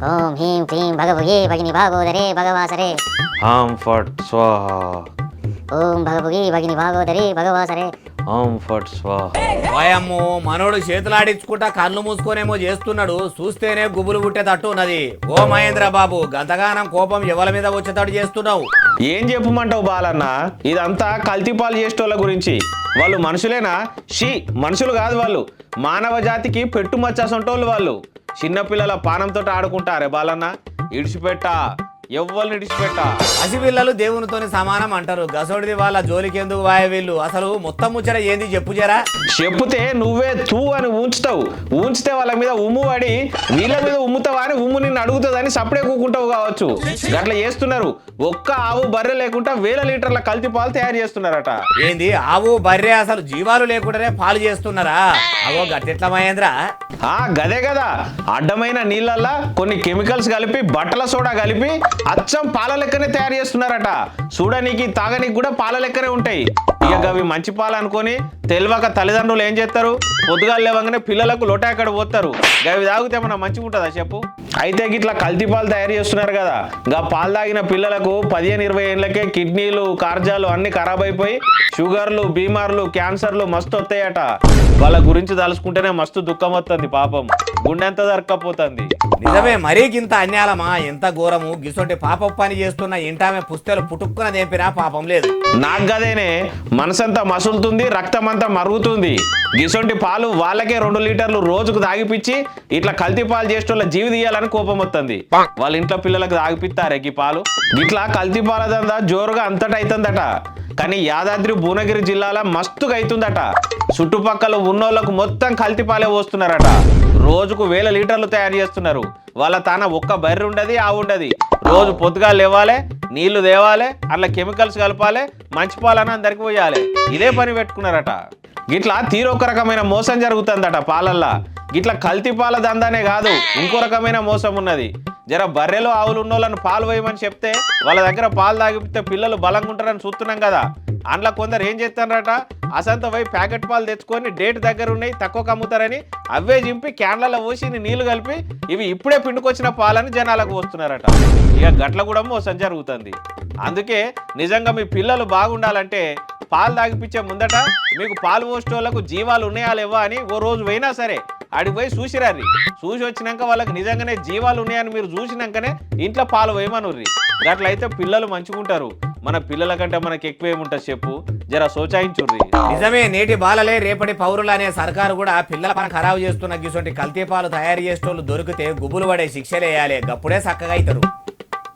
ఓం హ్రీం క్లీం భగవగే భగిని భాగోదరే భగవాసరే. ఆం ఫట్ స్వాహ. ఓం భగవగే భగిని భాగోదరే భగవాసరే. ఓం ఫట్ స్వాహ. వాయమ్మో మనోడు చేతులాడించుకుంటా కళ్ళు మూసుకొనేమో చేస్తున్నాడు, చూస్తేనే గుబులు పుట్టేటట్టు ఉన్నది. ఓ మహేంద్ర బాబు, గంతగానం కోపం ఎవరి మీద వచ్చేటట్టు చేస్తున్నావు? ఏం చెప్పమంటావు బాలన్న, ఇదంతా కల్తీపాలు చేసేటోళ్ళ గురించి. వాళ్ళు మనుషులేనా? షీ, మనుషులు కాదు వాళ్ళు, మానవ జాతికి పెట్టుమచ్చసంటోళ్ళు వాళ్ళు. చిన్నపిల్లల పానంతో ఆడుకుంటారే బాలన్న, ఇడిచిపెట్టా, ఎవ్వరిని ఇడిచిపెట్టా. పసిపిల్లలు దేవునితోని సమానం అంటారు, గసోడిది వాళ్ళ జోలికెందుకు వాయ వీళ్ళు? అసలు మొత్తం ముచ్చట ఏంది చెప్పు జరా. చెప్పుతే నువ్వే తూ అని ఉంచుతావు, ఉంచితే వాళ్ళ మీద ఉమ్ము పడి వీళ్ళ మీద ఉమ్ముతావా అని ఉమ్ము నిన్ను అడుగుతుందని సప్పుడే కూకుంటావు కావచ్చు. అట్లా చేస్తున్నారు. ఒక్క ఆవు బర్రె లేకుండా 1000 లీటర్ల కల్తీ పాలు తయారు చేస్తున్నారట. ఏంది ఆవు బర్రె అసలు జీవాలు లేకుండానే పాలు చేస్తున్నారా? అవో గట్టెట్ల మహేంద్ర? గదే కదా, అడ్డమైన నీళ్ళల్లా కొన్ని కెమికల్స్ కలిపి బట్టల సోడా కలిపి అచ్చం పాల లెక్కనే తయారు చేస్తున్నారట. చూడనీకి తాగనీకి కూడా పాల లెక్కనే ఉంటాయి. ఇక అవి మంచి పాలు అనుకొని తెలియక తల్లిదండ్రులు ఏం చేస్తారు, పొద్దుగాలు లేవగానే పిల్లలకు లోటాకడ పోతారు. అవి తాగితే ఏమన్నా మంచిగా ఉంటుందా చెప్పు? అయితే గిట్లా కల్తీ పాలు తయారు చేస్తున్నారు కదా, గా పాలు తాగిన పిల్లలకు 15-20 ఏళ్ళకే కిడ్నీలు కార్జాలు అన్ని ఖరాబ్ అయిపోయి షుగర్లు బీమార్లు క్యాన్సర్లు మస్తు వస్తాయట. వాళ్ళ గురించి తలుసుకుంటేనే మస్తు దుఃఖం వస్తుంది. పాపం గుండెంత దొరక్కపోతుంది. నిజమే, మరీ గింత అన్యాలమా? ఎంత ఘోరము! గిసొంటి పాప పని చేస్తున్న ఇంటామె పుస్తలు పుట్టుక్కున దేంపినా పాపం లేదు. నాకు గదేనే, మనసంతా మసులుతుంది, రక్తం అంతా మరుగుతుంది. గిసొంటి పాలు వాళ్ళకే 2 లీటర్లు రోజుకు తాగిపిచ్చి ఇట్లా కల్తీ పాలు చేసేటోళ్ళ జీవి తీయాలని కోపం వస్తుంది. వాళ్ళ ఇంట్లో పిల్లలకు తాగిపిస్తారే ఈ పాలు. ఇట్లా కల్తీ పాల దందా జోరుగా అంతటా అవుతుందట. కానీ యాదాద్రి భువనగిరి జిల్లాలో మస్తుగా అవుతుందట. చుట్టుపక్కల ఉన్నోళ్లకు మొత్తం కల్తీ పాలే పోస్తున్నారట. రోజుకు 1000 లీటర్లు తయారు చేస్తున్నారు. వాళ్ళ తాన ఒక్క బర్రె ఉండదు, ఆవు ఉండదు. రోజు పొద్దుగా లేవాలి, నీళ్లు తేవాలి, అట్లా కెమికల్స్ కలపాలి, మంచి పాలని అందరికి పోయాలి. ఇదే పని పెట్టుకున్నారట. గిట్లా తీరొక రకమైన మోసం జరుగుతుందట పాలల్లా. గిట్లా కల్తీ పాల దందానే కాదు, ఇంకో రకమైన మోసం ఉన్నది. జర బర్రెలు ఆవులు ఉన్నోళ్ళని పాలు వేయమని చెప్తే వాళ్ళ దగ్గర పాలు తాగిపితే పిల్లలు బలంగా ఉంటారని చూస్తున్నాం కదా. అందులో కొందరు ఏం చేస్తారట, అసంత పోయి ప్యాకెట్ పాలు తెచ్చుకొని డేట్ దగ్గర ఉన్నాయి తక్కువకు అమ్ముతారని అవే చింపి క్యాన్లలో పోసి నీళ్లు కలిపి ఇవి ఇప్పుడే పిండుకొచ్చిన పాలని జనాలకు వస్తున్నారట. ఇక గట్ల కూడా మోసం జరుగుతుంది. అందుకే నిజంగా మీ పిల్లలు బాగుండాలంటే పాలు తాగిపించే ముందట మీకు పాలు పోసేటోళ్లకు జీవాలు ఉన్నాయా లేవా అని ఓ రోజు పోయినా సరే ఆడికి పోయి చూసిరారి. చూసి వచ్చినాక వాళ్ళకి నిజంగానే జీవాలు ఉన్నాయని మీరు చూసినాకనే ఇంట్లో పాలు వేయమనుర్రి. గట్లయితే పిల్లలు మంచుకుంటారు. మన పిల్లల కంటే మనకి ఎక్కువ ఏముంటుంది చెప్పు? జర సోచాయించుర్రి. నిజమే, నేటి బాలలే రేపటి పౌరులు అనే సర్కారు కూడా పిల్లల పని ఖరాబు చేస్తున్న గిసొంటి కల్తీ పాలు తయారు చేసేటోళ్ళు దొరికితే గుబులు పడే శిక్షలేయాలి. గప్పుడే చక్కగా అవుతారు.